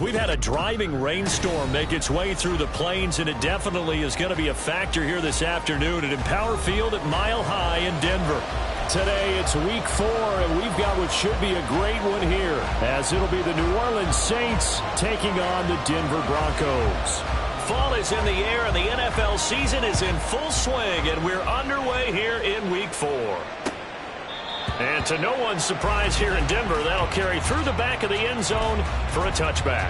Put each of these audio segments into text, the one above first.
We've had a driving rainstorm make its way through the plains, and it definitely is going to be a factor here this afternoon at Empower Field at Mile High in Denver. Today, it's week 4, and we've got what should be a great one here, as it'll be the New Orleans Saints taking on the Denver Broncos. Fall is in the air, and the NFL season is in full swing, and we're underway here in week 4. And to no one's surprise here in Denver, that'll carry through the back of the end zone for a touchback.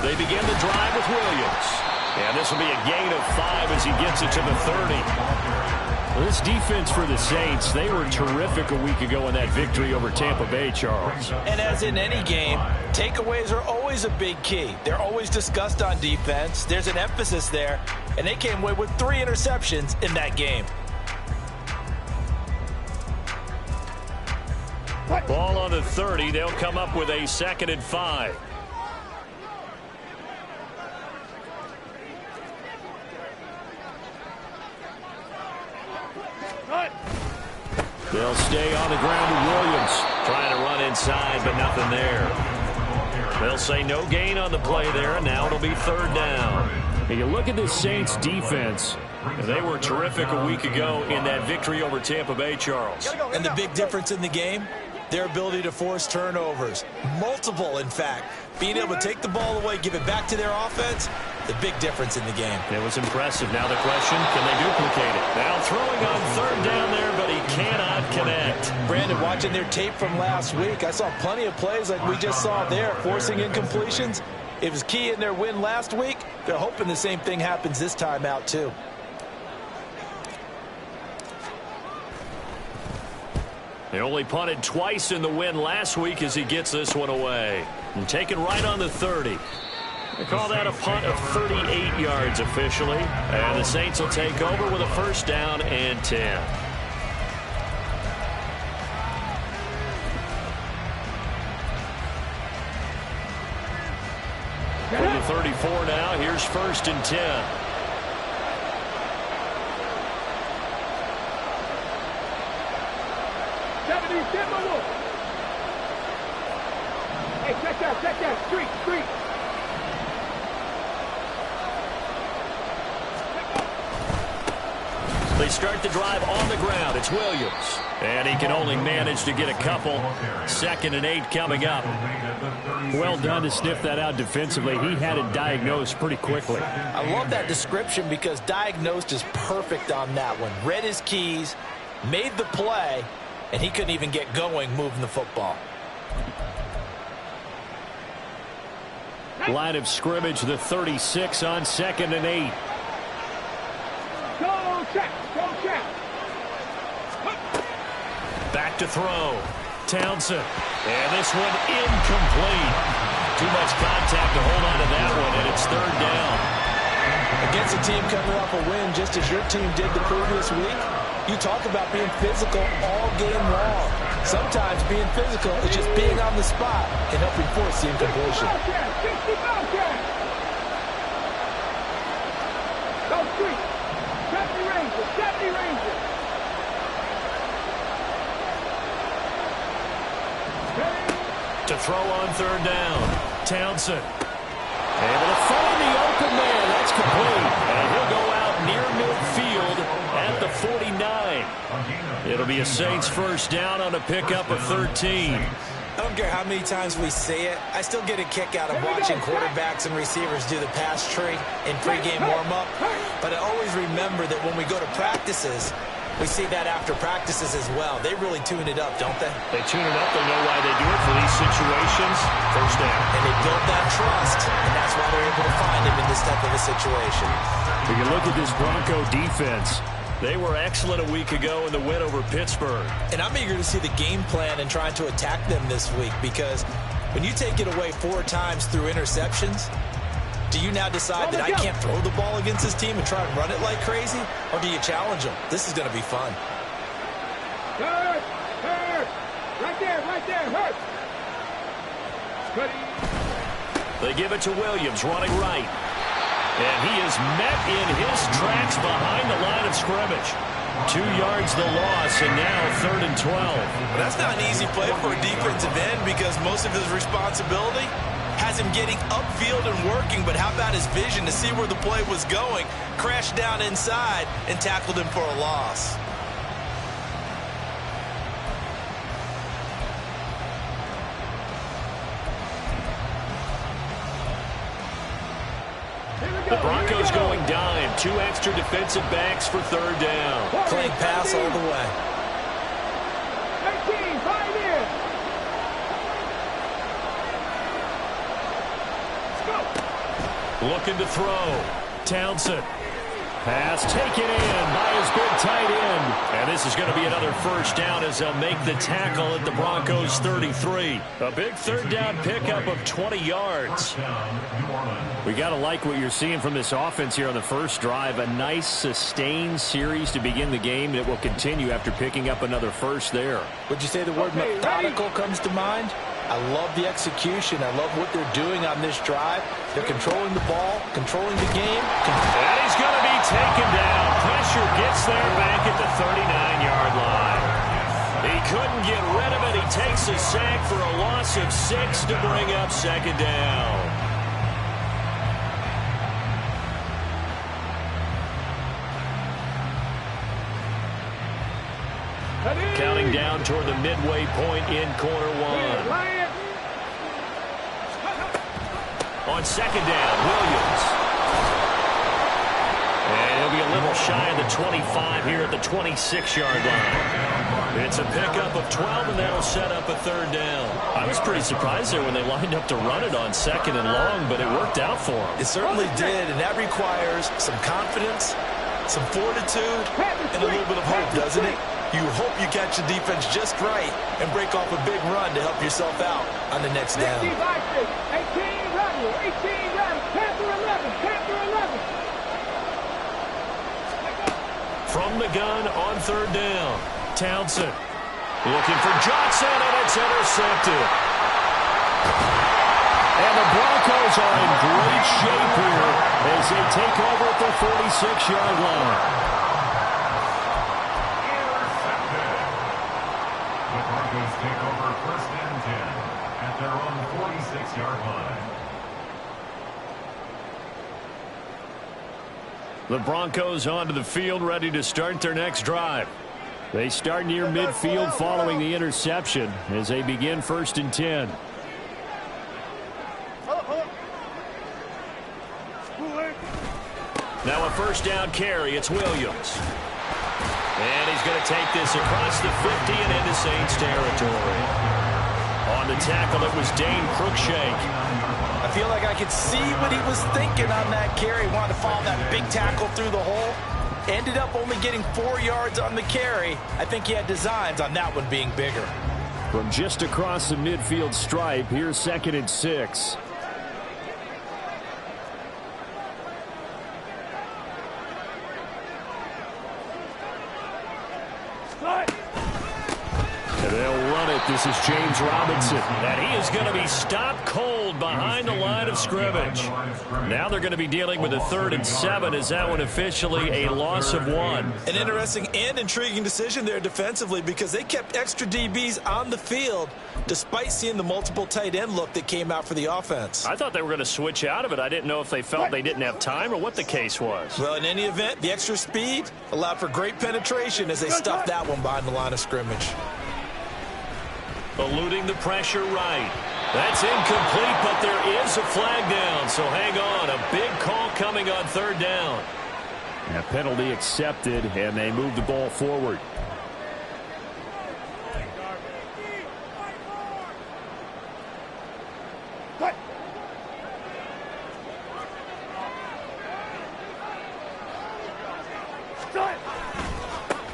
They begin the drive with Williams. And this will be a gain of 5 as he gets it to the 30. Well, this defense for the Saints, they were terrific a week ago in that victory over Tampa Bay, Charles. And as in any game, takeaways are always a big key. They're always discussed on defense. There's an emphasis there. And they came away with 3 interceptions in that game. Ball on the 30. They'll come up with a 2nd and 5. They'll stay on the ground with Williams. Trying to run inside, but nothing there. They'll say no gain on the play there, and now it'll be 3rd down. And you look at this Saints defense. They were terrific a week ago in that victory over Tampa Bay, Charles. And the big difference in the game, their ability to force turnovers. Multiple, in fact. Being able to take the ball away, give it back to their offense, the big difference in the game. It was impressive. Now the question, can they duplicate it? Now throwing on 3rd down there, but he cannot connect. Brandon, watching their tape from last week, I saw plenty of plays like we just saw there, forcing incompletions. It was key in their win last week. They're hoping the same thing happens this time out, too. They only punted twice in the win last week as he gets this one away. And taken right on the 30. They call that a punt of 38 yards officially. And the Saints will take over with a 1st down and 10. From the 34 now, here's 1st and 10. Hey, check that, street. They start the drive on the ground. It's Williams. And he can only manage to get a couple. 2nd and 8 coming up. Well done to sniff that out defensively. He had it diagnosed pretty quickly. I love that description because diagnosed is perfect on that one. Read his keys, made the play, and he couldn't even get going moving the football. Line of scrimmage, the 36 on 2nd and 8. Go check. Back to throw. Townsend. And this one incomplete. Too much contact to hold on to that one, and it's 3rd down. Against a team coming off a win just as your team did the previous week, you talk about being physical all game long. Sometimes being physical is just being on the spot and helping force the incompletion. Go street. 70 Rangers. To throw on 3rd down. Townsend. Able to find the open man. That's complete. And he'll go out near midfield at the 49. It'll be a Saints 1st down on a pickup of 13. I don't care how many times we say it, I still get a kick out of watching quarterbacks and receivers do the pass tree in pregame warm-up. But I always remember that when we go to practices, we see that after practices as well. They really tune it up, don't they? They tune it up. They know why they do it for these situations. 1st down. And they build that trust, and that's why they're able to find him in this type of a situation. If you look at this Bronco defense, They were excellent a week ago in the win over Pittsburgh. And I'm eager to see the game plan and trying to attack them this week, because when you take it away 4 times through interceptions, do you now decide that I can't throw the ball against this team and try and run it like crazy? Or do you challenge them? This is going to be fun. Hurt! Hurt! Right there, hurt! They give it to Williams, running right. And he is met in his tracks behind the line of scrimmage. 2 yards the loss, and now 3rd and 12. Well, that's not an easy play for a defensive end, because most of his responsibility has him getting upfield and working, but how about his vision to see where the play was going, crashed down inside, and tackled him for a loss. The Broncos going dime. 2 extra defensive backs for 3rd down. Playing pass all the way. 18, 5 in. Let's go. Looking to throw. Townsend. Pass taken in by his big tight end. And this is going to be another 1st down as they'll make the tackle at the Broncos 33. A big 3rd down pickup of 20 yards. We got to like what you're seeing from this offense here on the first drive. A nice sustained series to begin the game, and it will continue after picking up another 1st there. Would you say the word methodical comes to mind? I love the execution. I love what they're doing on this drive. They're controlling the ball, controlling the game. And he's going to be taken down. Pressure gets there back at the 39-yard line. He couldn't get rid of it. He takes a sack for a loss of 6 to bring up 2nd down. Counting down toward the midway point in quarter 1. On 2nd down, Williams. And he'll be a little shy of the 25 here at the 26-yard line. It's a pickup of 12, and that'll set up a 3rd down. I was pretty surprised there when they lined up to run it on 2nd and long, but it worked out for them. It certainly did, and that requires some confidence, some fortitude, and a little bit of hope, doesn't it? You hope you catch the defense just right and break off a big run to help yourself out on the next down. 18 run, 10 11. From the gun on 3rd down, Townsend looking for Johnson, and it's intercepted. And the Broncos are in great shape here as they take over at the 46-yard line. Take over 1st and 10 at their own 46-yard line. The Broncos onto the field, ready to start their next drive. They start near midfield following the interception as they begin 1st and 10. Now a 1st down carry. It's Williams. And he's going to take this across the 50 and into Saints territory. On the tackle, it was Dane Cruikshank. I feel like I could see what he was thinking on that carry. Wanted to follow that big tackle through the hole. Ended up only getting 4 yards on the carry. I think he had designs on that one being bigger. From just across the midfield stripe, here's 2nd and 6. And they'll run it. This is James Robinson. And he is going to be stopped cold behind the line of scrimmage. Now they're going to be dealing with a 3rd and 7 as that one officially a loss of 1. An interesting and intriguing decision there defensively, because they kept extra DBs on the field despite seeing the multiple tight end look that came out for the offense. I thought they were going to switch out of it. I didn't know if they felt they didn't have time or what the case was. Well, in any event, the extra speed allowed for great penetration as they stuffed that one behind the line of scrimmage. Eluding the pressure right. That's incomplete, but there is a flag down, so hang on. A big call coming on 3rd down. A penalty accepted, and they move the ball forward.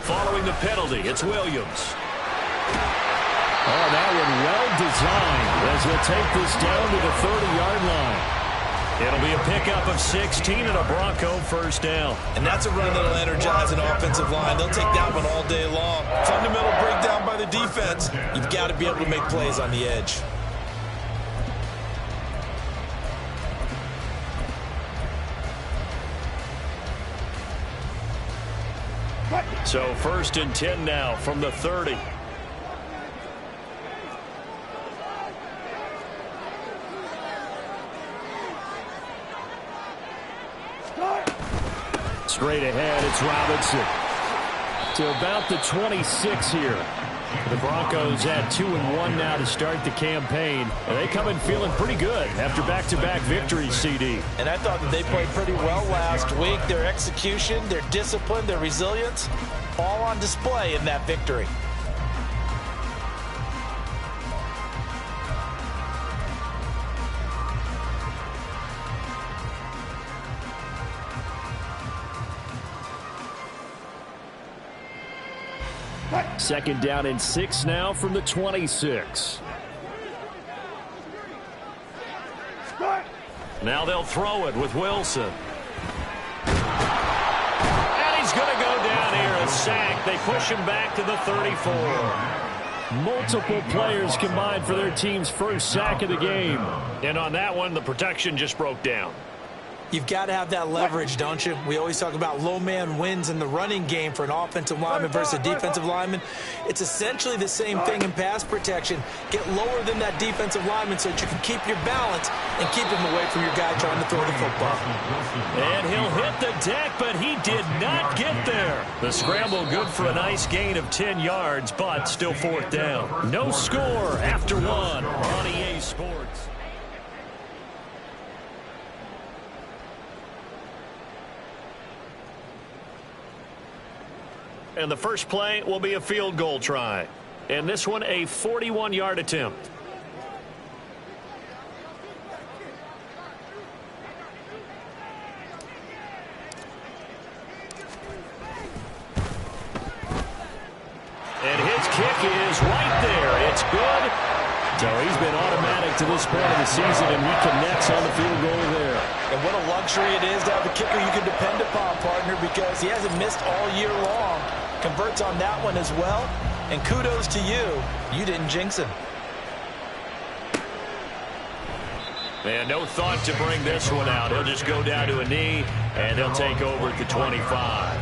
following the penalty. It's Williams. Oh, that one well designed as he'll take this down to the 30-yard line. It'll be a pickup of 16 and a Bronco first down. And that's a run that'll energize an offensive line. They'll take that one all day long. Fundamental breakdown by the defense. You've got to be able to make plays on the edge. So 1st and 10 now from the 30. Straight ahead, it's Robinson. To about the 26 here. The Broncos had 2-1 now to start the campaign. And they come in feeling pretty good after back-to-back victories, CD. And I thought that they played pretty well last week. Their execution, their discipline, their resilience, all on display in that victory. Second down and 6 now from the 26. Now they'll throw it with Wilson. And he's going to go down here, a sack. They push him back to the 34. Multiple players combined for their team's first sack of the game. And on that one, the protection just broke down. You've got to have that leverage, don't you? We always talk about low man wins in the running game for an offensive lineman versus a defensive lineman. It's essentially the same thing in pass protection. Get lower than that defensive lineman so that you can keep your balance and keep him away from your guy trying to throw the football. And he'll hit the deck, but he did not get there. The scramble good for a nice gain of 10 yards, but still 4th down. No score after 1 on EA Sports. And the first play will be a field goal try. And this one, a 41-yard attempt. And his kick is right there. It's good. So he's been automatic to this point of the season, and he connects on the field goal there. And what a luxury it is to have a kicker you can depend upon, partner, because he hasn't missed all year long. Converts on that one as well. And kudos to you. You didn't jinx him. And no thought to bring this one out. He'll just go down to a knee, and he'll take over at the 25.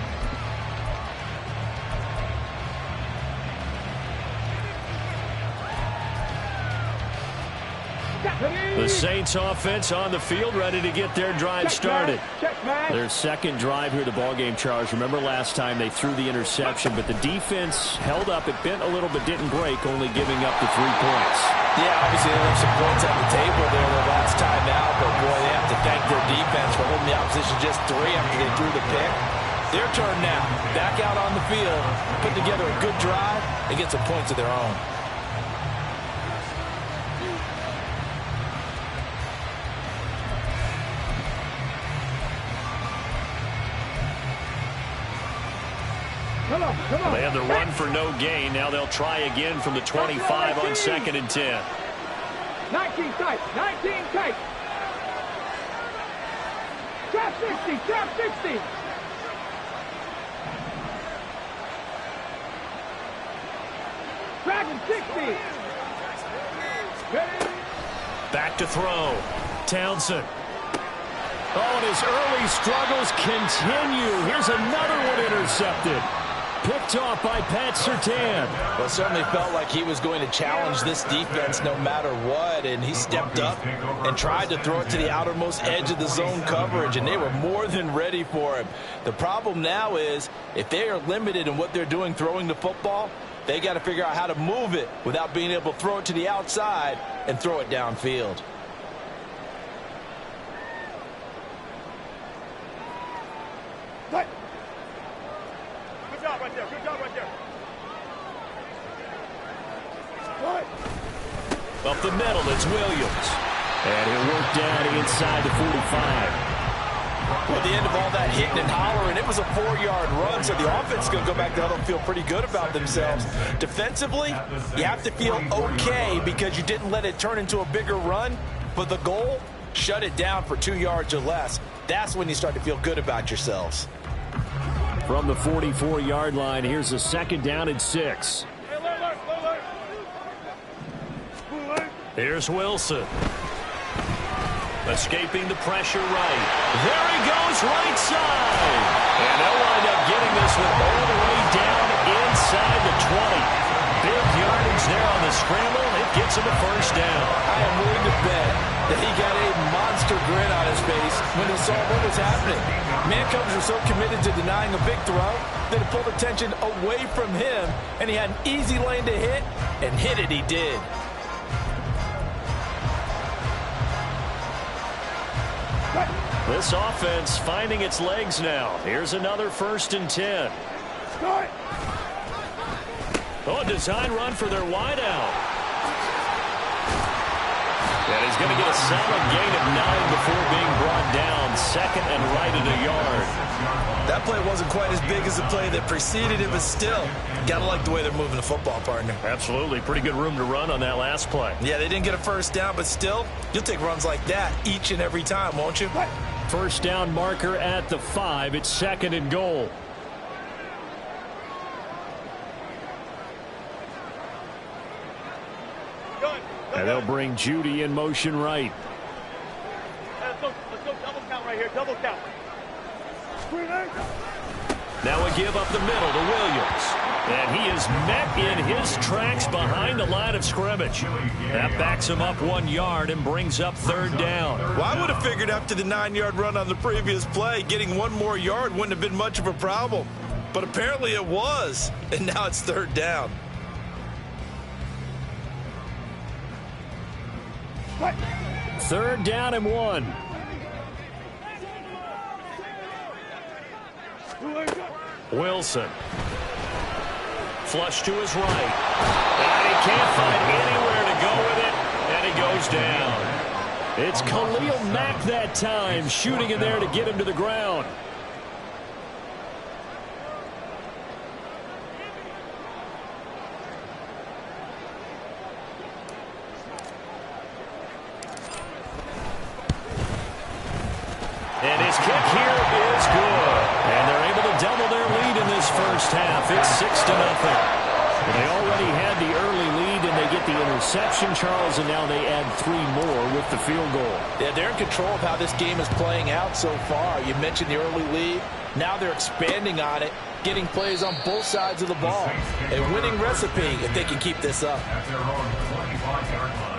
The Saints offense on the field, ready to get their drive started. Their second drive here, the ballgame, Charles. Remember last time they threw the interception, but the defense held up. It bent a little but didn't break, only giving up the 3 points. Yeah, obviously they left some points on the table there the last time out, but boy, they have to thank their defense for holding the opposition just 3 after they threw the pick. Their turn now. Back out on the field, put together a good drive, and get some points of their own. They had the run for no gain. Now they'll try again from the 25 on 2nd and 10. 19 tight. 19 tight. Trap 60. Trap 60. Dragon 60. Back to throw. Townsend. Oh, and his early struggles continue. Here's another one intercepted. Picked off by Pat Surtain. Well, it certainly felt like he was going to challenge this defense no matter what, and he stepped up and tried to throw it to the outermost edge of the zone coverage, and they were more than ready for him. The problem now is if they are limited in what they're doing throwing the football, they got to figure out how to move it without being able to throw it to the outside and throw it downfield. Good job right there. Good job right there. Up the middle, it's Williams. And he'll work down inside the 45. Well, at the end of all that hitting and hollering, it was a 4-yard run, so the offense is going to go back to huddle and feel pretty good about themselves. Defensively, you have to feel okay because you didn't let it turn into a bigger run, but the goal, shut it down for 2 yards or less. That's when you start to feel good about yourselves. From the 44-yard line, here's a 2nd down and 6. Here's Wilson. Escaping the pressure right. There he goes, right side. And they'll wind up getting this one all the way down inside the 20. Big yardage there on the scramble. It gets him a 1st down. I am willing to bet that he got a monster grin on his face when he saw what was happening. Mancovers are so committed to denying a big throw that it pulled attention away from him, and he had an easy lane to hit, and hit it he did. This offense finding its legs now. Here's another 1st and 10. Oh, a design run for their wideout. And he's going to get a solid gain of 9 before being brought down. 2nd and right at a yard. That play wasn't quite as big as the play that preceded it, but still, got to like the way they're moving the football, partner. Absolutely. Pretty good room to run on that last play. Yeah, they didn't get a 1st down, but still, you'll take runs like that each and every time, won't you? 1st down marker at the 5. It's 2nd and goal. And they'll bring Judy in motion right. Let's go double count right here, double count. Now a give up the middle to Williams. And he is met in his tracks behind the line of scrimmage. That backs him up 1 yard and brings up 3rd down. Well, I would have figured after the 9-yard run on the previous play, getting 1 more yard wouldn't have been much of a problem. But apparently it was, and now it's 3rd down. What? 3rd down and 1. Wilson. Flush to his right. And he can't find anywhere to go with it, and he goes down. It's Khalil Mack that time, shooting in there to get him to the ground. And his kick here is good. And they're able to double their lead in this 1st half. It's 6-0. They already had the early lead, and they get the interception, Charles, and now they add 3 more with the field goal. Yeah, they're in control of how this game is playing out so far. You mentioned the early lead. Now they're expanding on it, getting plays on both sides of the ball. A winning recipe if they can keep this up. At their own 25-yard line.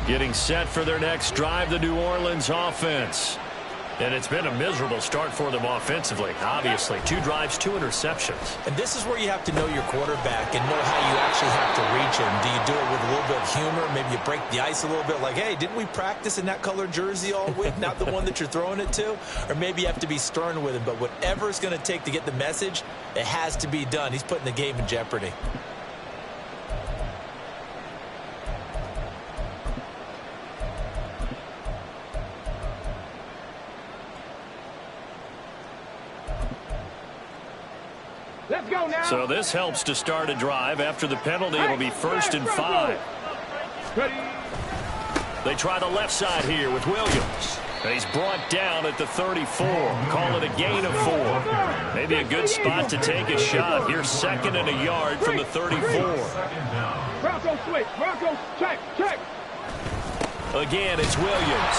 Getting set for their next drive, the New Orleans offense. And it's been a miserable start for them offensively, obviously. 2 drives, 2 interceptions. And this is where you have to know your quarterback and know how you actually have to reach him. Do you do it with a little bit of humor? Maybe you break the ice a little bit like, hey, didn't we practice in that colored jersey all week? Not the one that you're throwing it to? Or maybe you have to be stern with him. But whatever it's going to take to get the message, it has to be done. He's putting the game in jeopardy. Let's go now. So this helps to start a drive. After the penalty, it'll be 1st and 5. Ready. They try the left side here with Williams. He's brought down at the 34. Call it a gain of 4. Maybe a good spot to take a shot. Here's 2nd and a yard from the 34. Bronco switch. Bronco check. Again, it's Williams.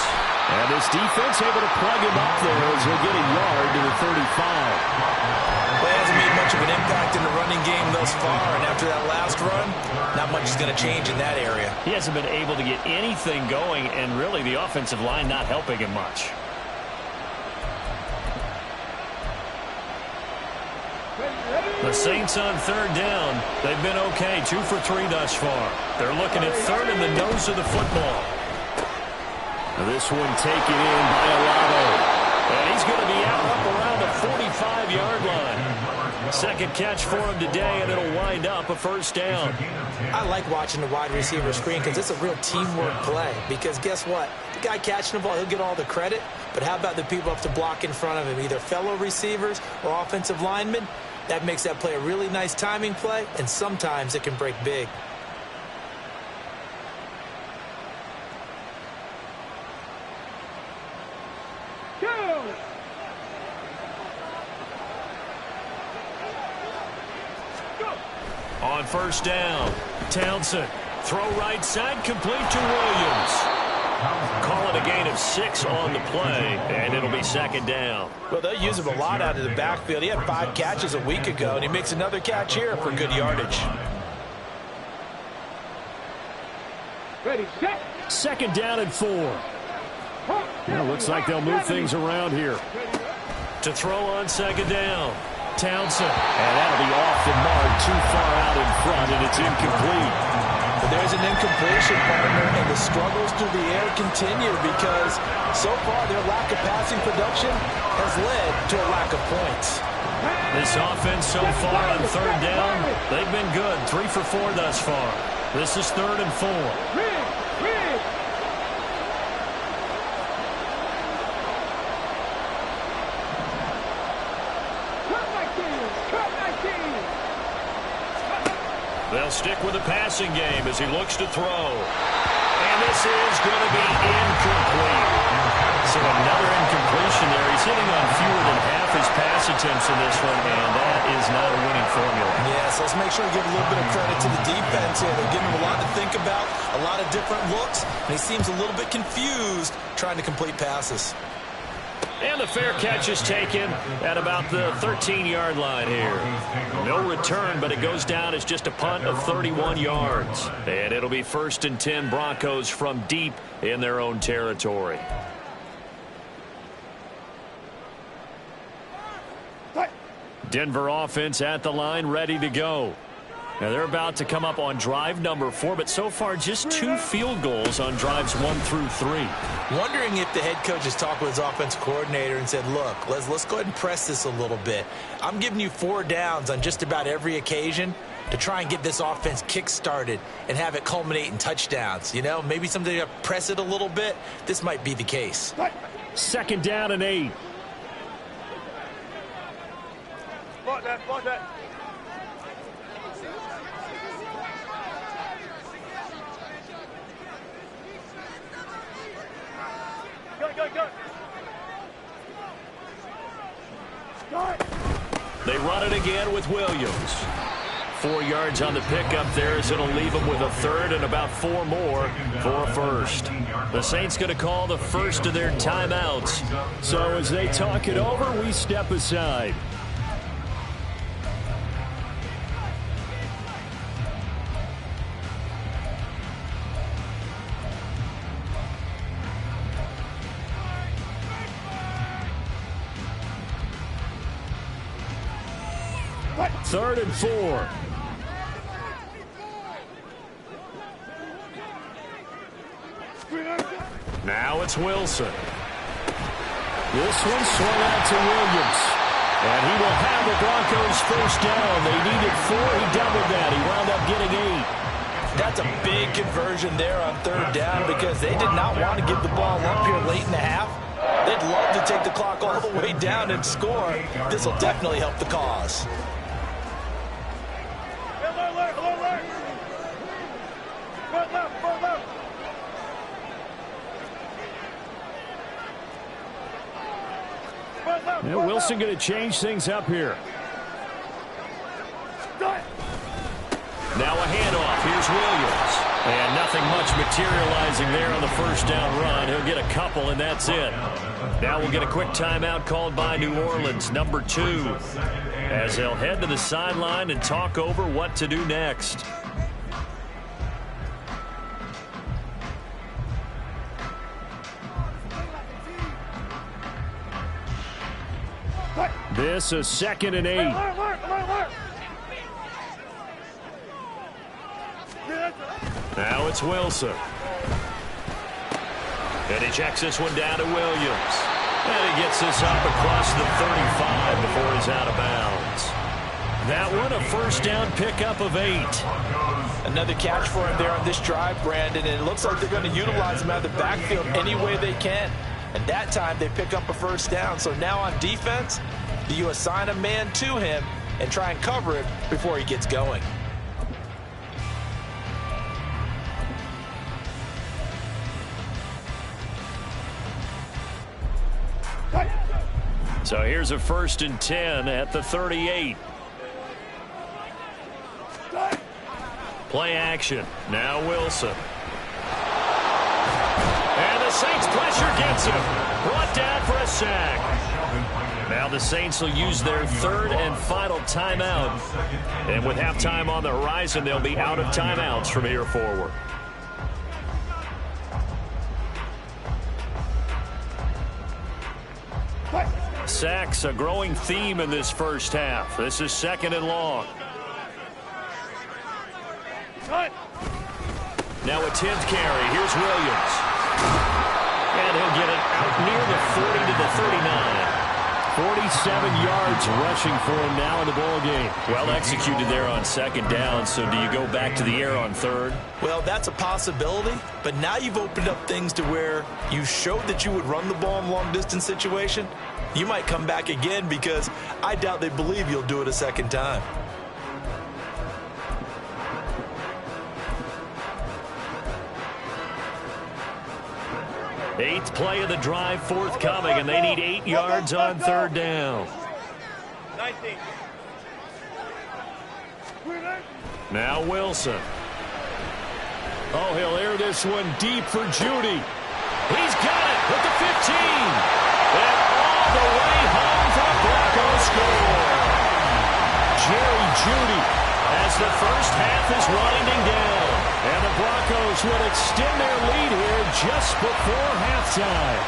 And this defense able to plug him up there as he'll get a yard to the 35. Well, he hasn't made much of an impact in the running game thus far, and after that last run, not much is going to change in that area. He hasn't been able to get anything going, and really the offensive line not helping him much. The Saints on 3rd down. They've been okay, 2 for 3 thus far. They're looking at 3rd in the nose of the football. This one taken in by Alado. And he's going to be out up around the 45-yard line. Second catch for him today, and it'll wind up a first down. I like watching the wide receiver screen because it's a real teamwork play. Because guess what? The guy catching the ball, he'll get all the credit. But how about the people up to block in front of him, either fellow receivers or offensive linemen? That makes that play a really nice timing play, and sometimes it can break big. On first down, Townsend. Throw right side, complete to Williams. Call it a gain of 6 on the play, and it'll be second down. Well, they'll use him a lot out of the backfield. He had 5 catches a week ago, and he makes another catch here for good yardage. Ready, set. Second down and 4. Well, looks like they'll move things around here. To throw on second down, Townsend. And that'll be off the mark, too far out in front, and it's incomplete. But there's an incompletion, partner, and the struggles through the air continue because so far their lack of passing production has led to a lack of points. This offense so far on third down, they've been good. 3 for 4 thus far. This is 3rd and 4. They'll stick with the passing game as he looks to throw. And this is going to be incomplete. So another incompletion there. He's hitting on fewer than half his pass attempts in this one, and that is not a winning formula. Yes, let's make sure we give a little bit of credit to the defense here. They're giving him a lot to think about, a lot of different looks, and he seems a little bit confused trying to complete passes. And the fair catch is taken at about the 13-yard line here. No return, but it goes down as just a punt of 31 yards. And it'll be 1st and 10 Broncos from deep in their own territory. Denver offense at the line, ready to go. Now they're about to come up on drive number 4, but so far just 2 field goals on drives 1 through 3. Wondering if the head coach has talked with his offense coordinator and said, look, let's go ahead and press this a little bit. I'm giving you 4 downs on just about every occasion to try and get this offense kick-started and have it culminate in touchdowns. You know, maybe something to press it a little bit. This might be the case. Second down and 8. Spot that, spot that. They run it again with Williams. 4 yards on the pickup there as it'll leave them with a 3rd and about 4 more for a first. The Saints going to call the first of their timeouts. So as they talk it over, we step aside. Third and 4. Now it's Wilson. This one swung out to Williams. And he will have the Broncos first down. They needed 4. He doubled that. He wound up getting 8. That's a big conversion there on 3rd down because they did not want to give the ball up here late in the half. They'd love to take the clock all the way down and score. This will definitely help the cause. Yeah, Wilson going to change things up here. Now a handoff. Here's Williams. And nothing much materializing there on the first down run. He'll get a couple, and that's it. Now we'll get a quick timeout called by New Orleans, number 2, as they'll head to the sideline and talk over what to do next. This is 2nd and 8. Now it's Wilson. And he checks this one down to Williams. And he gets this up across the 35 before he's out of bounds. That one, a first down pickup of 8. Another catch for him there on this drive, Brandon, and it looks like they're going to utilize him out of the backfield any way they can. And that time they pick up a first down. So now on defense, do you assign a man to him and try and cover it before he gets going? So here's a 1st and 10 at the 38. Play action. Now Wilson. And the Saints pressure gets him. Brought down for a sack. Now the Saints will use their 3rd and final timeout. And with halftime on the horizon, they'll be out of timeouts from here forward. Sacks, a growing theme in this first half. This is 2nd and long. Now a 10th carry. Here's Williams. And he'll get it out near the 40 to the 39. 47 yards rushing for him now in the ball game. Well executed there on 2nd down. So do you go back to the air on 3rd? Well, that's a possibility, but now you've opened up things to where you showed that you would run the ball in a long-distance situation. You might come back again because I doubt they believe you'll do it a 2nd time. Eighth play of the drive forthcoming, and they need 8 yards on 3rd down. 19. Now Wilson. Oh, he'll air this one deep for Judy. He's got it with the 15. And all the way home for the Broncos score. Jerry Judy as the first half is winding down. And the Broncos would extend their lead here just before halftime.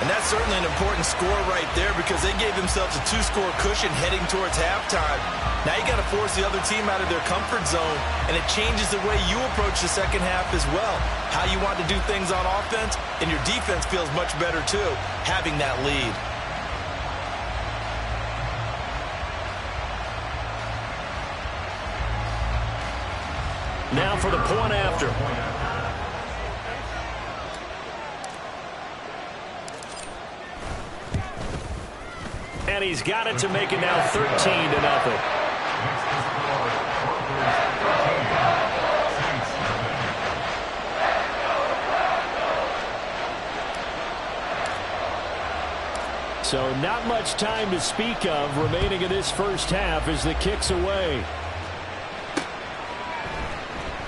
And that's certainly an important score right there because they gave themselves a 2-score cushion heading towards halftime. Now you got to force the other team out of their comfort zone, and it changes the way you approach the second half as well. How you want to do things on offense, and your defense feels much better too, having that lead. Now for the point after. And he's got it to make it now 13-0. So not much time to speak of remaining in this first half as the kick's away.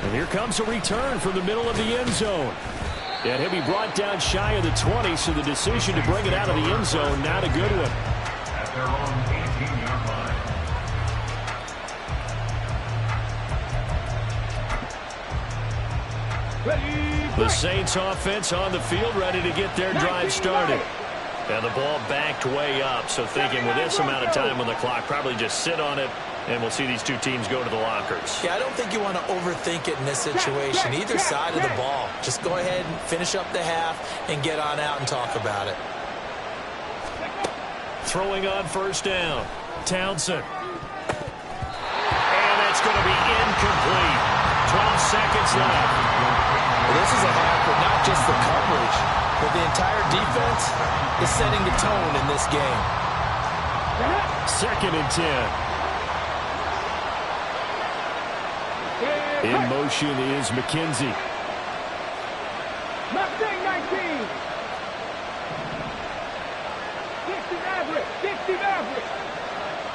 And here comes a return from the middle of the end zone. And he'll be brought down shy of the 20, so the decision to bring it out of the end zone, not a good one. At their own 18-yard line. The Saints offense on the field, ready to get their drive started. And the ball backed way up, so thinking with this amount of time on the clock, probably just sit on it, and we'll see these two teams go to the lockers. Yeah, I don't think you want to overthink it in this situation, either side of the ball. Just go ahead and finish up the half and get on out and talk about it. Throwing on first down, Townsend. And that's going to be incomplete. 12 seconds left. Well, this is a half for not just the coverage, but the entire defense is setting the tone in this game. 2nd and 10. In motion is McKenzie. Mustang 19. 60 average. 60 average.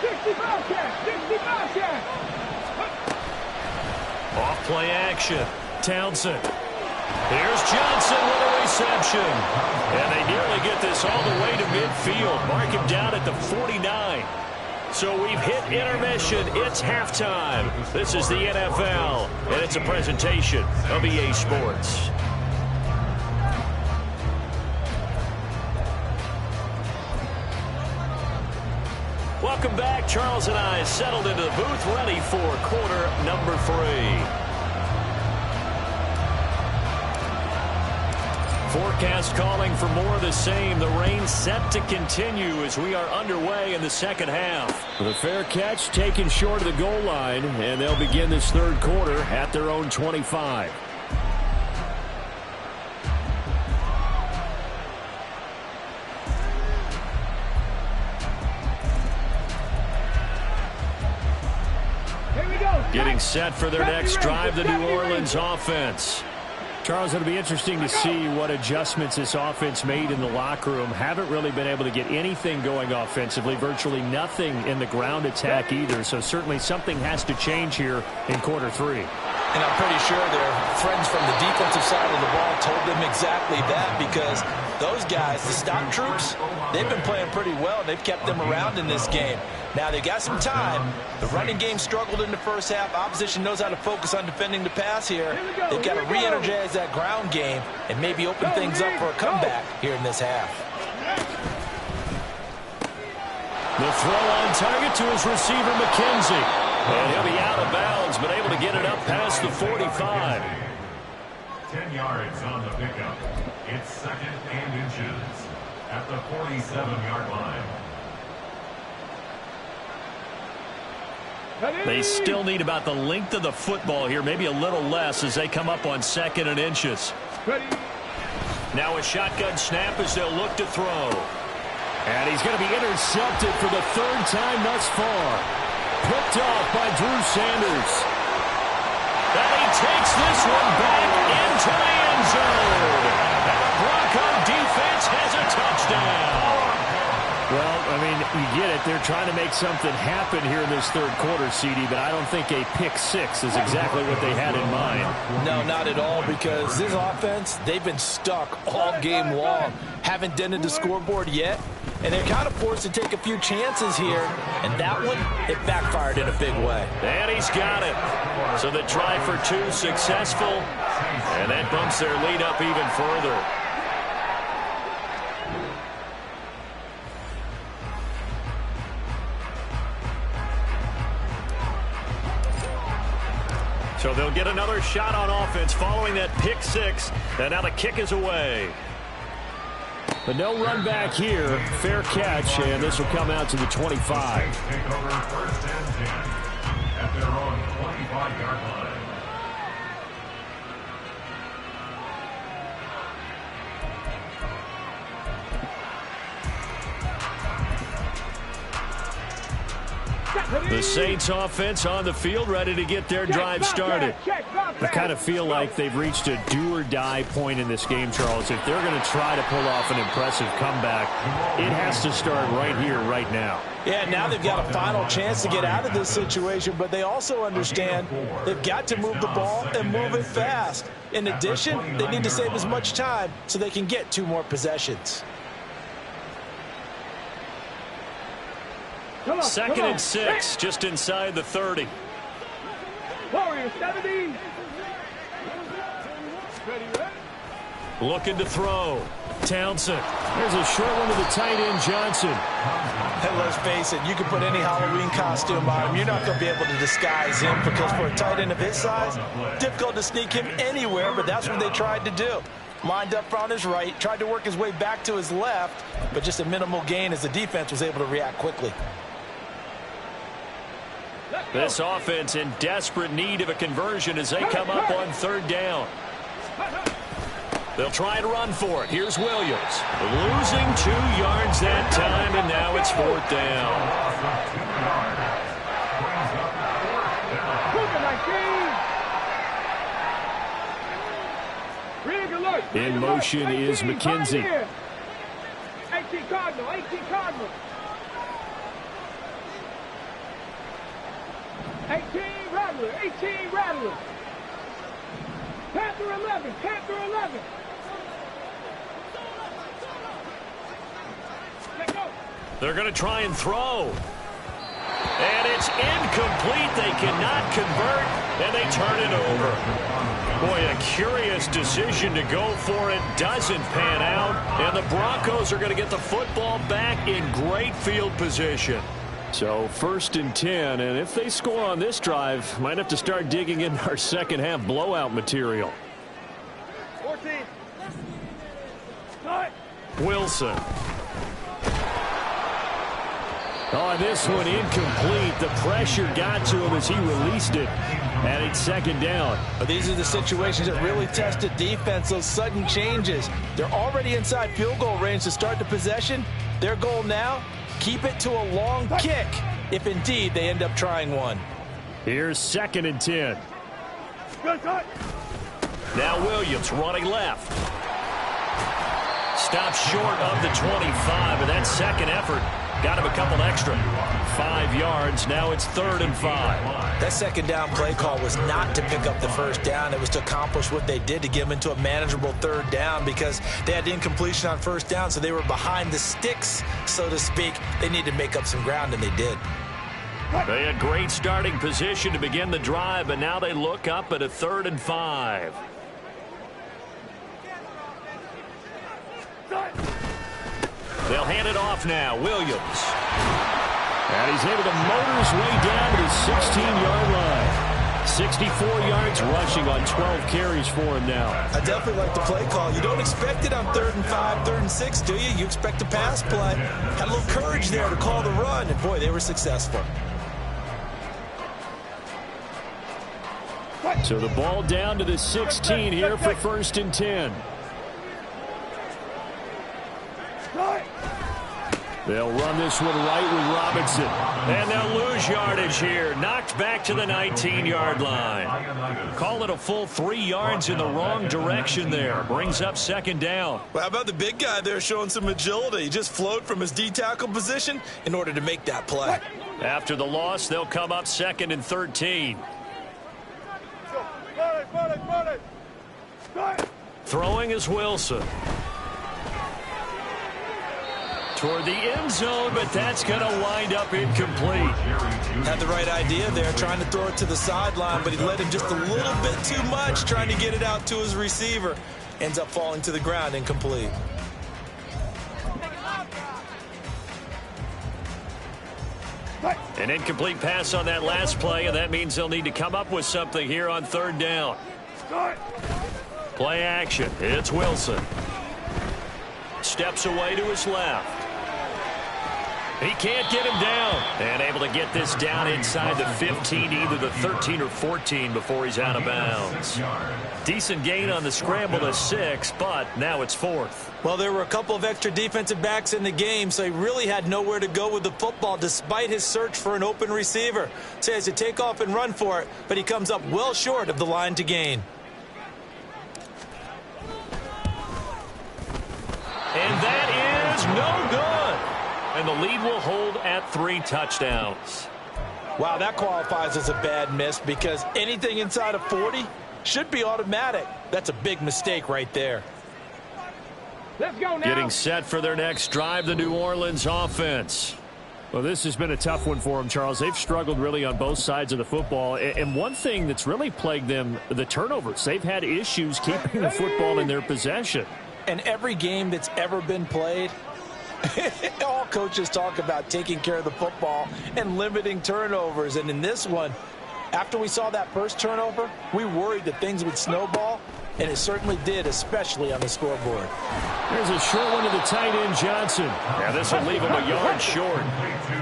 60 Bobcat. 60 Bobcat. Off play action. Townsend. Here's Johnson with a reception. And they nearly get this all the way to midfield. Mark him down at the 49. So we've hit intermission. It's halftime. This is the NFL, and it's a presentation of EA Sports. Welcome back. Charles and I settled into the booth, ready for quarter number 3. Forecast calling for more of the same. The rain set to continue as we are underway in the second half. The fair catch taken short of the goal line, and they'll begin this third quarter at their own 25. Getting set for their next drive, the New Orleans offense. Charles, it'll be interesting to see what adjustments this offense made in the locker room. Haven't really been able to get anything going offensively, virtually nothing in the ground attack either. So certainly something has to change here in quarter three. And I'm pretty sure their friends from the defensive side of the ball told them exactly that, because those guys, the stock troops, they've been playing pretty well. They've kept them around in this game. Now, they've got some time. The running game struggled in the first half. Opposition knows how to focus on defending the pass here. They've got to re-energize that ground game and maybe open things up for a comeback here in this half. The throw on target to his receiver, McKenzie. And he'll be out of bounds, but able to get it up past the 45. 10 yards on the pickup. It's second and inches at the 47-yard line. They still need about the length of the football here, maybe a little less as they come up on second and inches. Now a shotgun snap as they'll look to throw. And he's going to be intercepted for the third time thus far. Picked off by Drew Sanders. And he takes this one back into the end zone. And the Bronco defense has a touchdown. Well, I mean, you get it. They're trying to make something happen here in this third quarter, CD, but I don't think a pick six is exactly what they had in mind. No, not at all, because this offense, they've been stuck all game long. Haven't dented the scoreboard yet, and they're kind of forced to take a few chances here, and that one, it backfired in a big way. And he's got it. So the try for two successful, and that bumps their lead up even further. So they'll get another shot on offense following that pick six. And now the kick is away. But no run back here. Fair catch, and this will come out to the 25. Take over first and 10 at their own 25-yard line. The Saints offense on the field, ready to get their drive started. I kind of feel like they've reached a do-or-die point in this game, Charles. If they're going to try to pull off an impressive comeback, it has to start right here, right now. Yeah, now they've got a final chance to get out of this situation, but they also understand they've got to move the ball and move it fast. In addition, they need to save as much time so they can get 2 more possessions. Second and 6, just inside the 30. Warriors 70. Looking to throw. Townsend. There's a short one to the tight end, Johnson. And let's face it, you can put any Halloween costume on him. You're not going to be able to disguise him, because for a tight end of his size, difficult to sneak him anywhere, but that's what they tried to do. Lined up on his right, tried to work his way back to his left, but just a minimal gain as the defense was able to react quickly. This offense in desperate need of a conversion as they come up on third down. They'll try and run for it. Here's Williams. Losing 2 yards that time, and now it's fourth down. In motion is McKenzie. 18 Cardinal, 18 Cardinal. 18 Rattler, 18 Rattler. Panther 11, Panther 11. They're going to try and throw. And it's incomplete. They cannot convert, and they turn it over. Boy, a curious decision to go for it. Doesn't pan out, and the Broncos are going to get the football back in great field position. So first and 10, and if they score on this drive, might have to start digging in our second half blowout material. 14. Wilson. Oh, this one incomplete. The pressure got to him as he released it. And it's second down. But these are the situations that really test the defense, those sudden changes. They're already inside field goal range to start the possession. Their goal now, keep it to a long kick, if indeed they end up trying one. Here's 2nd and 10. Now Williams running left. Stops short of the 25, and that second effort got him a couple extra. 5 yards. Now it's 3rd and 5. That second down play call was not to pick up the first down. It was to accomplish what they did, to get them into a manageable 3rd down, because they had incompletion on 1st down, so they were behind the sticks, so to speak. They needed to make up some ground, and they did. They had great starting position to begin the drive, but now they look up at a 3rd and 5. They'll hand it off now. Williams. And he's able to motor his way down to the 16-yard line. 64 yards rushing on 12 carries for him now. I definitely like the play call. You don't expect it on 3rd and 5, 3rd and 6, do you? You expect a pass play. Had a little courage there to call the run, and boy, they were successful. So the ball down to the 16 here for 1st and 10. They'll run this one right with Robinson. And they'll lose yardage here. Knocked back to the 19-yard line. Call it a full 3 yards in the wrong direction there. Brings up 2nd down. Well, how about the big guy there showing some agility? He just flowed from his D-tackle position in order to make that play. After the loss, they'll come up 2nd and 13. Throwing is Wilson. Toward the end zone, but that's going to wind up incomplete. Had the right idea there, trying to throw it to the sideline, but he led him just a little bit too much, trying to get it out to his receiver. Ends up falling to the ground, incomplete. An incomplete pass on that last play, and that means they'll need to come up with something here on 3rd down. Play action. It's Wilson. Steps away to his left. He can't get him down. And able to get this down inside the 15, either the 13 or 14 before he's out of bounds. Decent gain on the scramble to 6, but now it's 4th. Well, there were a couple of extra defensive backs in the game, so he really had nowhere to go with the football despite his search for an open receiver. So he has to take off and run for it, but he comes up well short of the line to gain. And that is no good. And the lead will hold at 3 touchdowns. Wow, that qualifies as a bad miss because anything inside of 40 should be automatic. That's a big mistake right there. Let's go now. Getting set for their next drive, the New Orleans offense. Well, this has been a tough one for them, Charles. They've struggled really on both sides of the football. And one thing that's really plagued them, the turnovers. They've had issues keeping the football in their possession. And every game that's ever been played, all coaches talk about taking care of the football and limiting turnovers. And in this one, after we saw that first turnover, we worried that things would snowball, and it certainly did, especially on the scoreboard. There's a short one to the tight end, Johnson. Now this will leave him a yard short.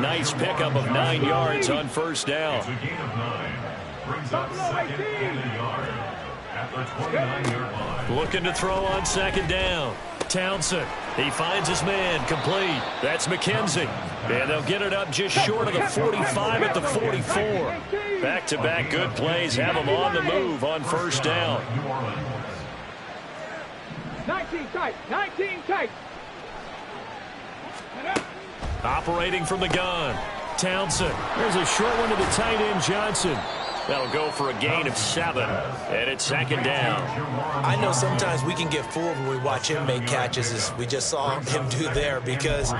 Nice pickup of 9 yards on 1st down. It's a gain of 9. Brings up 2nd and a yard at the 29-yard line. Looking to throw on 2nd down. Townsend. He finds his man. Complete. That's McKenzie. And they'll get it up just short of the 45 at the 44. Back-to-back good plays have them on the move on 1st down. 19 tight. 19 tight. Operating from the gun. Townsend. There's a short one to the tight end, Johnson. That'll go for a gain of 7, and it's 2nd down. I know sometimes we can get fooled when we watch him make catches, as we just saw him do there, because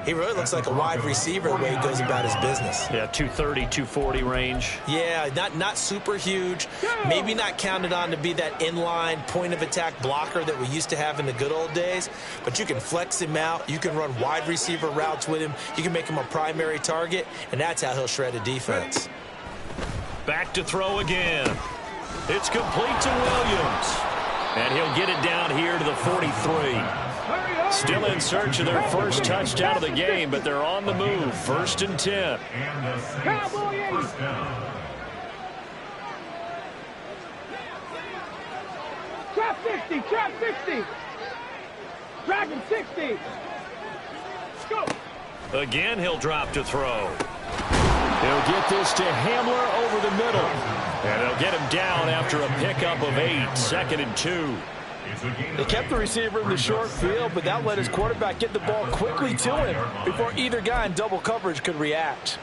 he really looks like a wide receiver the way he goes about his business. Yeah, 230, 240 range. Yeah, not super huge, maybe not counted on to be that inline point-of-attack blocker that we used to have in the good old days, but you can flex him out, you can run wide receiver routes with him, you can make him a primary target, and that's how he'll shred a defense. Back to throw again. It's complete to Williams. And he'll get it down here to the 43. Hurry Still in search of their first touchdown of the game, but they're on the move. 1st and 10. And the Saints first down. Trap 60, trap 60. Dragon 60. Go. Again, he'll drop to throw. He'll get this to Hamler over the middle. And they'll get him down after a pickup of 8. 2nd and 2. They kept the receiver in the short field, but that let his quarterback get the ball quickly to him before either guy in double coverage could react.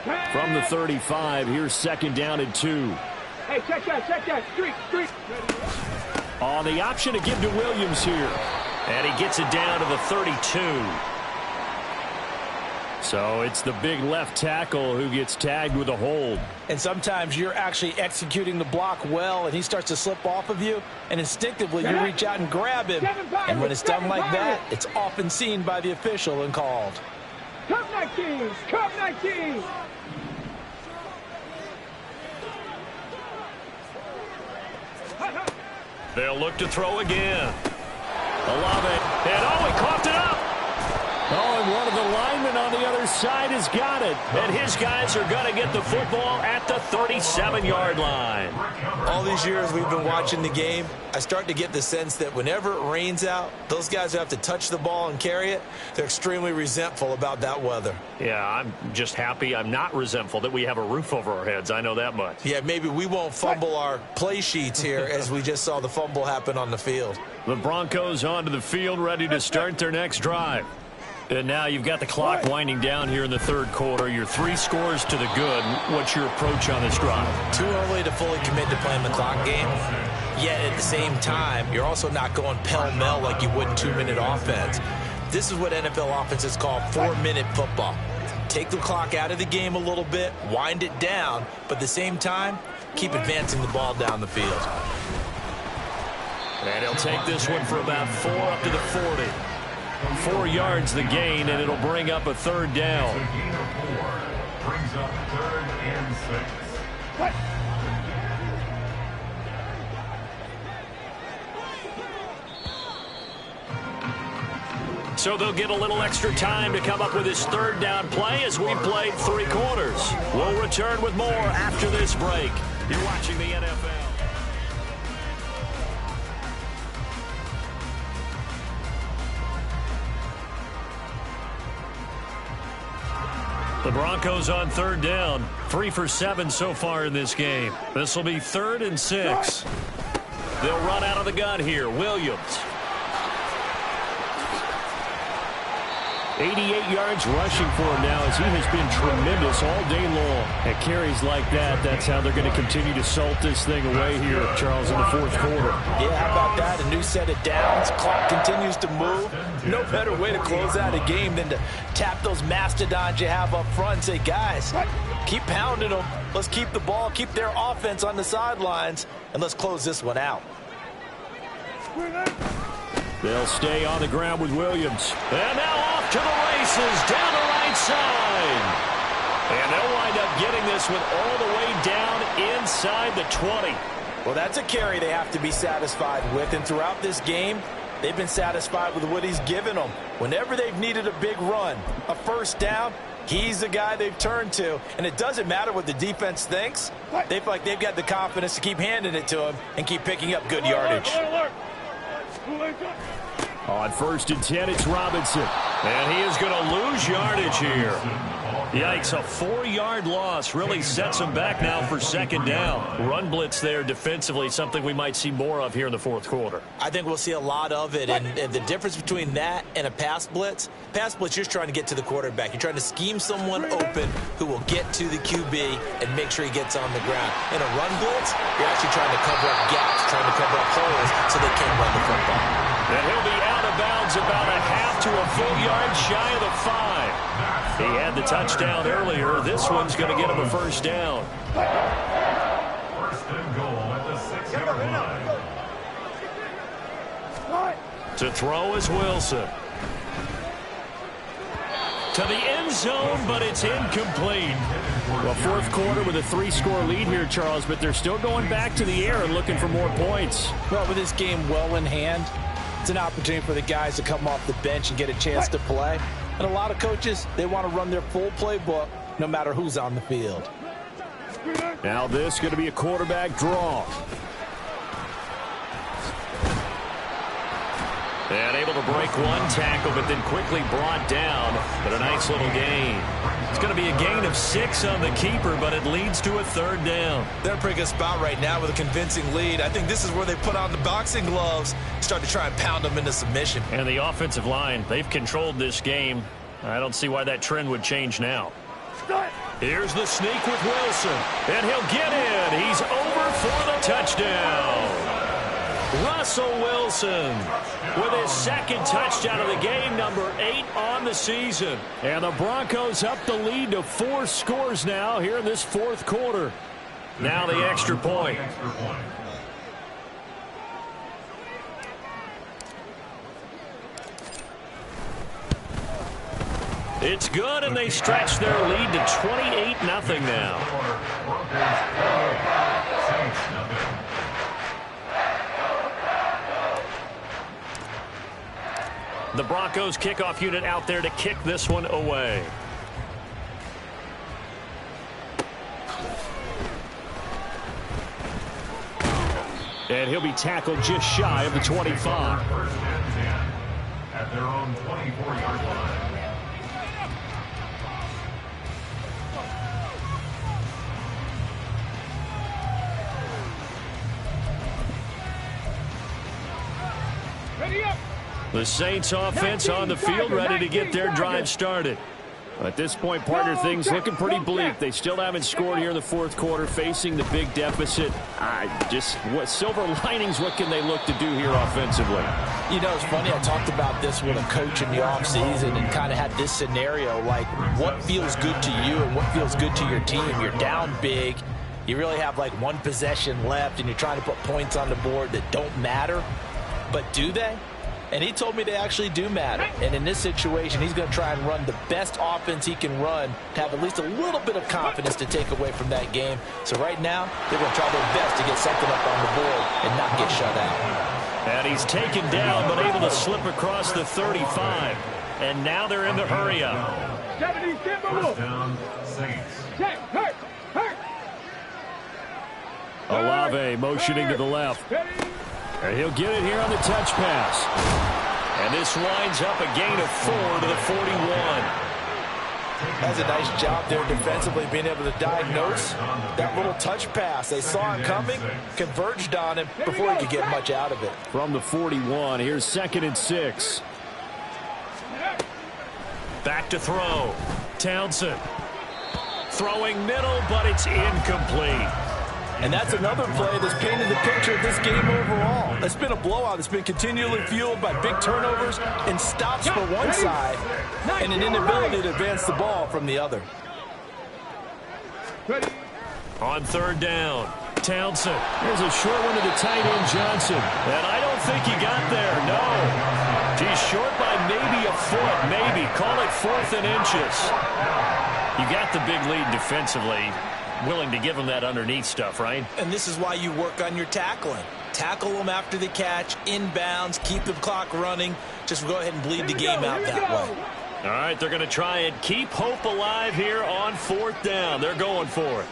From the 35, here's 2nd down and 2. Hey, check that. Streak. On the option to give to Williams here. And he gets it down to the 32. So it's the big left tackle who gets tagged with a hold. And sometimes you're actually executing the block well, and he starts to slip off of you, and instinctively you reach out and grab him. And when it's done like that, it's often seen by the official and called. Cup 19. They'll look to throw again. Olave, and he coughed it up. Oh, and one of the linemen on the other side has got it. And his guys are going to get the football at the 37-yard line. All these years we've been watching the game, I start to get the sense that whenever it rains out, those guys who have to touch the ball and carry it, they're extremely resentful about that weather. Yeah, I'm just happy I'm not resentful that we have a roof over our heads. I know that much. Yeah, maybe we won't fumble our play sheets here as we just saw the fumble happen on the field. The Broncos onto the field, ready to start their next drive. And now you've got the clock winding down here in the 3rd quarter. You're 3 scores to the good. What's your approach on this drive? Too early to fully commit to playing the clock game. Yet at the same time, you're also not going pell-mell like you would in 2-minute offense. This is what NFL offenses call 4-minute football. Take the clock out of the game a little bit, wind it down, but at the same time, keep advancing the ball down the field. And he'll take this one for about 4 up to the 40. 4 yards the gain, and it'll bring up a 3rd down. A gain of 4 brings up 3rd and 6. So they'll get a little extra time to come up with his 3rd down play as we played 3 quarters. We'll return with more after this break. You're watching the NFL. The Broncos on 3rd down. 3 for 7 so far in this game. This will be 3rd and 6. They'll run out of the gun here. Williams. 88 yards rushing for him now as he has been tremendous all day long. At carries like that, that's how they're going to continue to salt this thing away here, Charles, in the 4th quarter. Yeah, how about that? A new set of downs. Clock continues to move. No better way to close out a game than to tap those mastodons you have up front and say, guys, keep pounding them. Let's keep the ball, keep their offense on the sidelines, and let's close this one out. They'll stay on the ground with Williams. And now off to the races down the right side. And they'll wind up getting this one all the way down inside the 20. Well, that's a carry they have to be satisfied with. And throughout this game, they've been satisfied with what he's given them. Whenever they've needed a big run, a 1st down, he's the guy they've turned to. And it doesn't matter what the defense thinks. They feel like they've got the confidence to keep handing it to him and keep picking up good yardage. On 1st and 10, it's Robinson. And he is going to lose yardage here. Yikes, a 4-yard loss really sets him back now for 2nd down. Run blitz there defensively, something we might see more of here in the 4th quarter. I think we'll see a lot of it, and the difference between that and a pass blitz, you're just trying to get to the quarterback. You're trying to scheme someone open who will get to the QB and make sure he gets on the ground. In a run blitz, you're actually trying to cover up gaps, trying to cover up holes so they can't run the football. And he'll be out of bounds about a half to a full yard shy of the 5. He had the touchdown earlier. This one's going to get him a 1st down. 1st and goal at the 6-yard line. To throw is Wilson. To the end zone, but it's incomplete. Well, 4th quarter with a 3-score lead here, Charles, but they're still going back to the air and looking for more points. Well, with this game well in hand, It's an opportunity for the guys to come off the bench and get a chance to play. And a lot of coaches, they want to run their full playbook no matter who's on the field. Now this is going to be a quarterback draw. And able to break one tackle, but then quickly brought down. But a nice little gain. It's going to be a gain of 6 on the keeper, but it leads to a 3rd down. They're in a pretty good spot right now with a convincing lead. I think this is where they put on the boxing gloves, start to try and pound them into submission. And the offensive line, they've controlled this game. I don't see why that trend would change now. Here's the sneak with Wilson, and he'll get in. He's over for the touchdown. Russell Wilson with his 2nd touchdown of the game, number 8 on the season. And the Broncos up the lead to 4 scores now here in this 4th quarter. Now the extra point. It's good, and they stretch their lead to 28-0 now. The Broncos kickoff unit out there to kick this one away. And he'll be tackled just shy of the 25. First and 10 at their own 24-yard line. The Saints offense on the field, ready to get their drive started. At this point, partner, things looking pretty bleak. They still haven't scored here in the 4th quarter, facing the big deficit. What silver linings, what can they look to do here offensively? You know, it's funny, I talked about this with a coach in the offseason and kind of had this scenario, like what feels good to you and what feels good to your team. You're down big. You really have like 1 possession left, and you're trying to put points on the board that don't matter. But do they? And he told me they actually do matter. And in this situation, he's going to try and run the best offense he can run to have at least a little bit of confidence to take away from that game. So right now, they're going to try their best to get something up on the board and not get shut out. And he's taken down, but able to slip across the 35. And now they're in the hurry up. First down, Saints. Olave motioning to the left. And he'll get it here on the touch pass. And this winds up a gain of 4 to the 41. That's a nice job there defensively, being able to diagnose that little touch pass. They saw it coming, converged on him before he could get much out of it. From the 41, here's 2nd and 6. Back to throw. Townsend. Throwing middle, but it's incomplete. And that's another play that's painted the picture of this game overall. It's been a blowout. It's been continually fueled by big turnovers and stops for one side and an inability to advance the ball from the other. On 3rd down, Townsend. Here's a short one to the tight end, Johnson. And I don't think he got there, no. He's short by maybe a foot, maybe. Call it 4th and inches. You got the big lead defensively. Willing to give them that underneath stuff, right? And this is why you work on your tackling. Tackle them after the catch, inbounds, keep the clock running. Just go ahead and bleed the game out that way. All right, they're going to try and keep hope alive here on 4th down. They're going for it.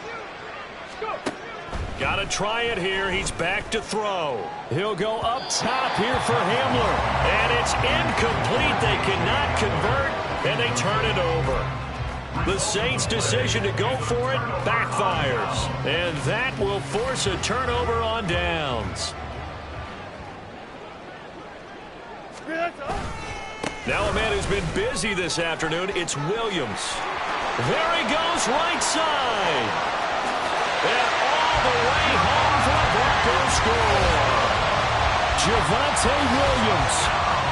Got to try it here. He's back to throw. He'll go up top here for Hamler. And it's incomplete. They cannot convert, and they turn it over. The Saints' decision to go for it backfires. And that will force a turnover on downs. Now a man who's been busy this afternoon, it's Williams. There he goes, right side. And all the way home for the Broncos score. Javonte Williams,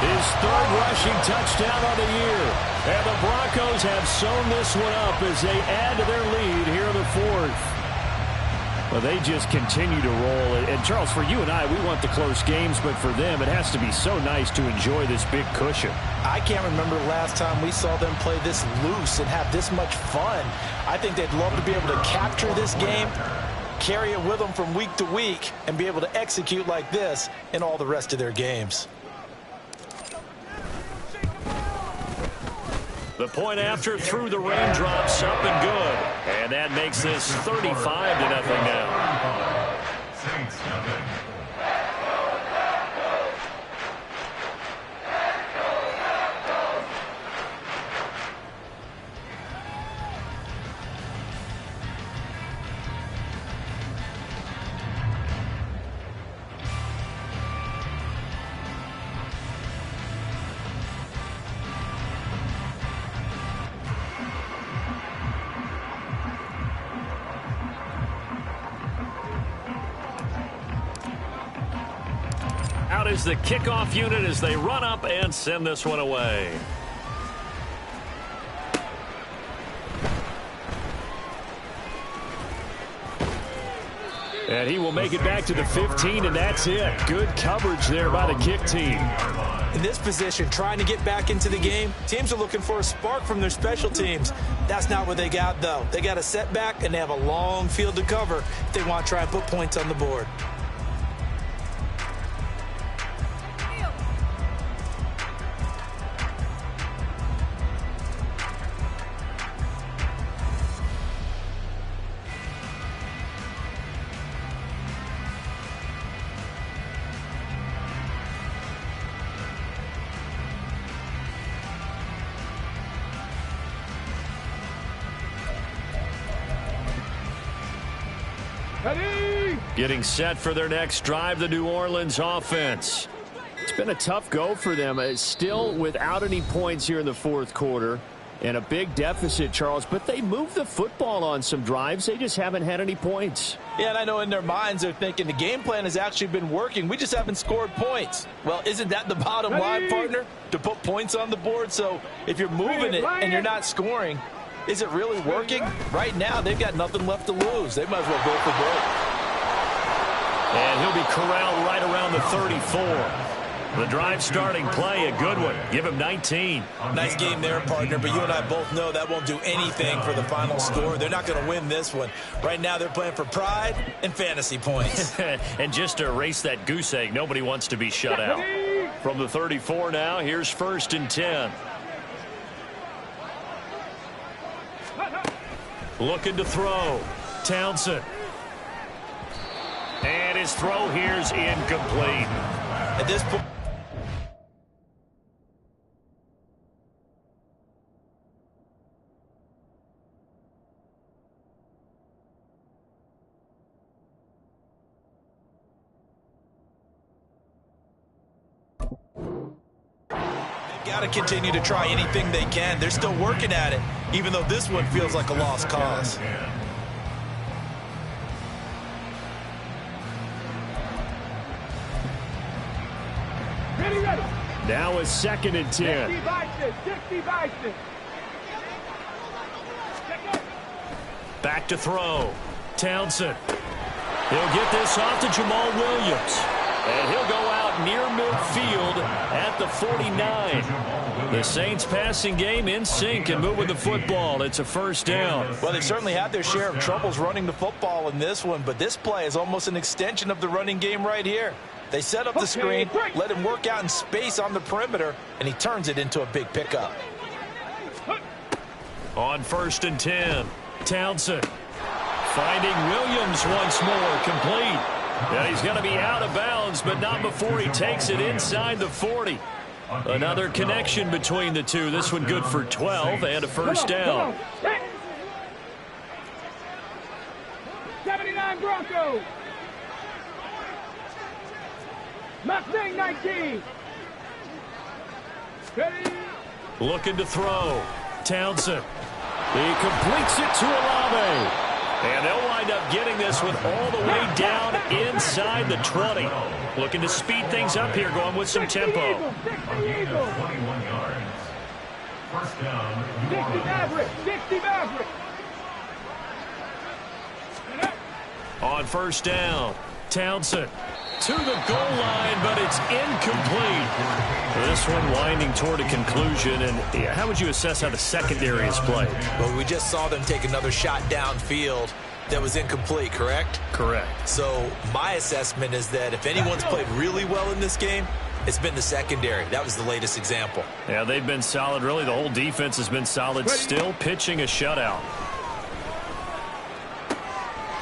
his 3rd rushing touchdown of the year. And the Broncos have sewn this one up as they add to their lead here in the 4th. Well, they just continue to roll. And, Charles, for you and I, we want the close games, but for them, it has to be so nice to enjoy this big cushion. I can't remember the last time we saw them play this loose and have this much fun. I think they'd love to be able to capture this game, carry it with them from week to week, and be able to execute like this in all the rest of their games. The point after through the raindrops, up and good. And that makes this 35-0 now. Saints nothing. Out is the kickoff unit as they run up and send this one away. And he will make it back to the 15, and that's it. Good coverage there by the kick team. In this position, trying to get back into the game, teams are looking for a spark from their special teams. That's not what they got, though. They got a setback, and they have a long field to cover if they want to try and put points on the board. Getting set for their next drive, the New Orleans offense. It's been a tough go for them. Still without any points here in the fourth quarter. And a big deficit, Charles. But they moved the football on some drives. They just haven't had any points. Yeah, and I know in their minds they're thinking the game plan has actually been working. We just haven't scored points. Well, isn't that the bottom line, partner? To put points on the board. So if you're moving it and you're not scoring, is it really working? Right now, they've got nothing left to lose. They might as well go for broke. And he'll be corralled right around the 34. The drive starting play, a good one. Give him 19. Nice game there, partner, but you and I both know that won't do anything for the final score. They're not going to win this one. Right now, they're playing for pride and fantasy points. And just to erase that goose egg, nobody wants to be shut out. From the 34 now, here's 1st and 10. Looking to throw. Townsend. And his throw here's incomplete. At this point, they've got to continue to try anything they can. They're still working at it, even though this one feels like a lost cause. Now it's 2nd and 10. Back to throw. Townsend. He'll get this off to Jamal Williams. And he'll go out near midfield at the 49. The Saints passing game in sync and moving the football. It's a 1st down. Well, they've certainly had their share of troubles running the football in this one, but this play is almost an extension of the running game right here. They set up the screen, let him work out in space on the perimeter, and he turns it into a big pickup. On 1st and 10, Townsend finding Williams once more, complete. And he's going to be out of bounds, but not before he takes it inside the 40. Another connection between the two. This one good for 12 and a 1st down. 79 Broncos. Mustang 19. Ready? Looking to throw. Townsend. He completes it to Olave. And they'll wind up getting this one all the way down inside the 20. Looking to speed things up here, going with some tempo. 21 yards. 1st down. 60 Maverick. 60 Maverick. On 1st down, Townsend to the goal line, but it's incomplete. This one winding toward a conclusion. And how would you assess how the secondary has played? Well, we just saw them take another shot downfield that was incomplete, correct? Correct. So my assessment is that if anyone's played really well in this game, it's been the secondary. That was the latest example. Yeah, they've been solid. Really, the whole defense has been solid. Still pitching a shutout.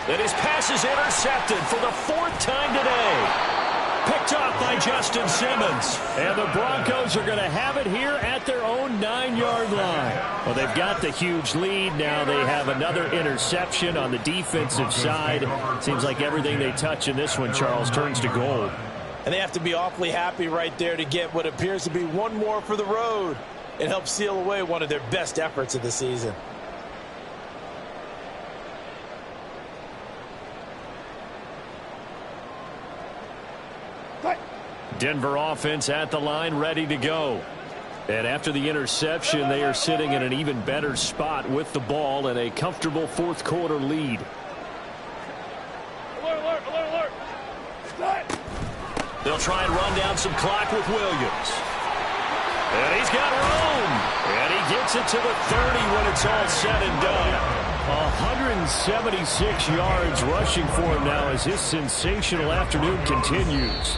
And his pass is intercepted for the 4th time today. Picked off by Justin Simmons. And the Broncos are going to have it here at their own 9-yard line. Well, they've got the huge lead. Now they have another interception on the defensive side. Seems like everything they touch in this one, Charles, turns to gold. And they have to be awfully happy right there to get what appears to be one more for the road. It helps seal away one of their best efforts of the season. Denver offense at the line, ready to go. And after the interception, they are sitting in an even better spot with the ball and a comfortable 4th quarter lead. Alert, alert, alert. They'll try and run down some clock with Williams. And he's got room. And he gets it to the 30 when it's all said and done. 176 yards rushing for him now as his sensational afternoon continues.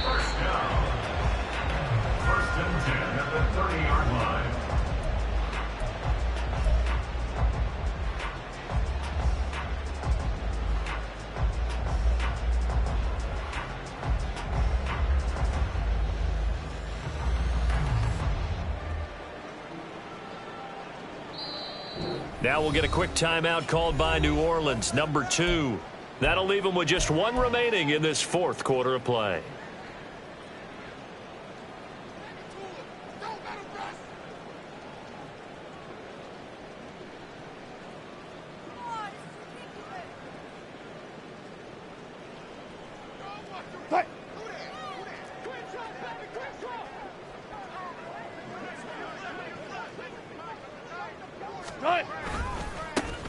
First and 10 at the 30-yard line. Now we'll get a quick timeout called by New Orleans, number 2. That'll leave them with just 1 remaining in this 4th quarter of play.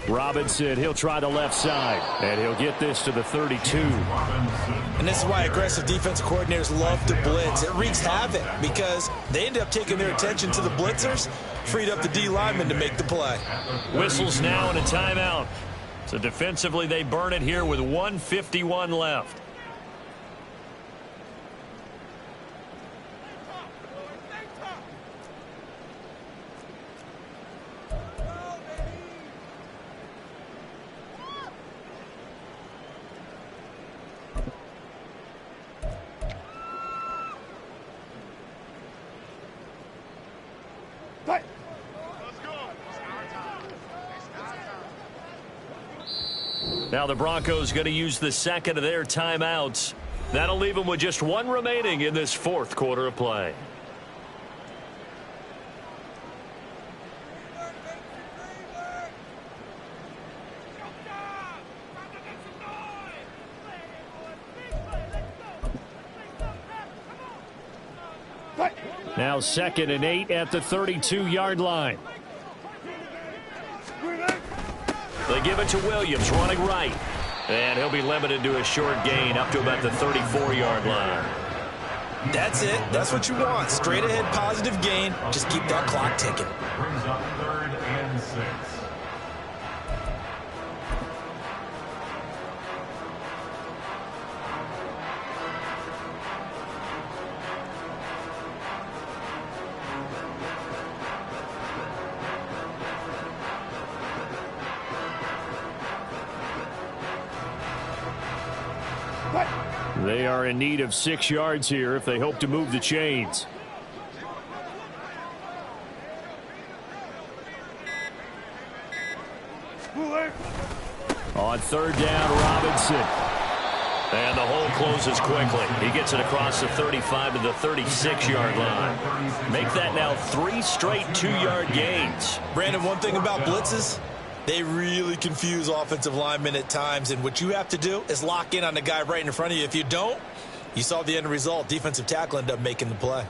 Robinson, he'll try the left side, and he'll get this to the 32. And this is why aggressive defensive coordinators love to blitz. It wreaks havoc because they end up taking their attention to the blitzers, freed up the D lineman to make the play. Whistles now and a timeout. So defensively, they burn it here with 1:51 left. Now the Broncos going to use the second of their timeouts. That'll leave them with just 1 remaining in this 4th quarter of play. Now 2nd and 8 at the 32-yard line. They give it to Williams, running right. And he'll be limited to a short gain up to about the 34-yard line. That's it. That's what you want. Straight ahead positive gain. Just keep that clock ticking. Brings up 3rd and 6. They are in need of 6 yards here if they hope to move the chains. On 3rd down, Robinson. And the hole closes quickly. He gets it across the 35 to the 36-yard line. Make that now 3 straight 2-yard gains. Brandon, one thing about blitzes, they really confuse offensive linemen at times, and what you have to do is lock in on the guy right in front of you. If you don't, you saw the end result. Defensive tackle ended up making the play.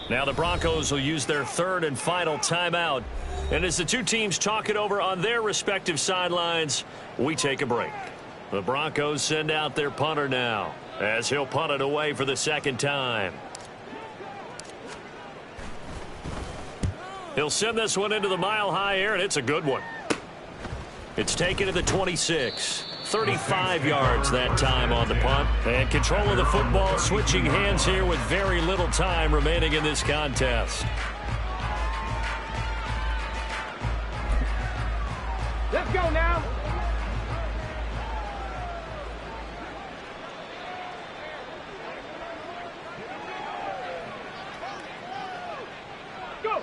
Now the Broncos will use their 3rd and final timeout. And as the two teams talk it over on their respective sidelines, we take a break. The Broncos send out their punter now, as he'll punt it away for the second time. He'll send this one into the mile-high air, and it's a good one. It's taken to the 26. 35 yards that time on the punt. And control of the football switching hands here with very little time remaining in this contest. Let's go now. Go.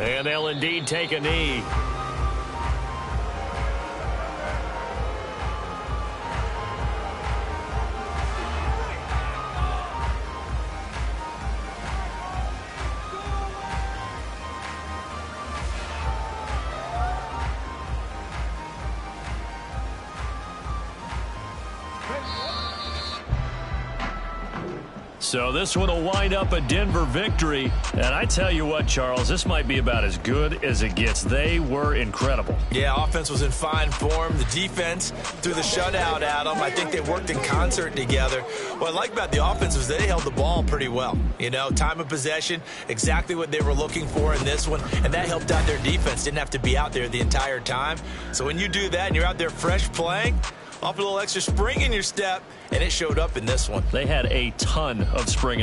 And they'll indeed take a knee. So this one will wind up a Denver victory. And I tell you what, Charles, this might be about as good as it gets. They were incredible. Yeah, offense was in fine form. The defense threw the shutout at them. I think they worked in concert together. What I like about the offense was they held the ball pretty well. You know, time of possession, exactly what they were looking for in this one. And that helped out their defense. Didn't have to be out there the entire time. So when you do that and you're out there fresh playing, off a little extra spring in your step, and it showed up in this one. They had a ton of spring in